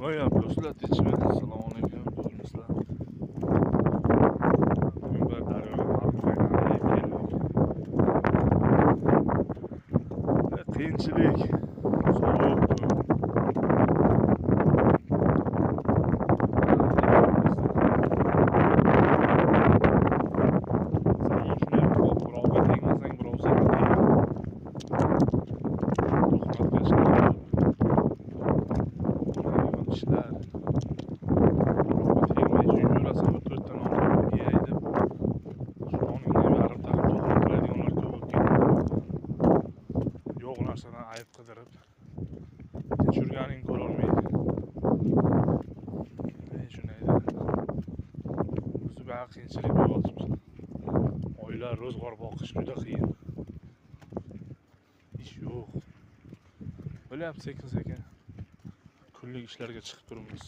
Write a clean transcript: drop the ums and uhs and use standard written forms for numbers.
Nima yapıyorsunuz teçime? Assalomu alaykum, ko'rmisizlar. Bugun bir daryoga borib qaytib keldik. Qiyinchilik, sovuq. Yo'q narsadan ayb qidirib tekshirganing ko'rolmaydi. Shunday o'zi bayağı qiyinchilik bo'lyapti. Oila ro'zg'or boqish juda qiyin. Ish yo'q. Bo'lyapti sekin-sekin kunlik ishlarga chiqib turibmiz.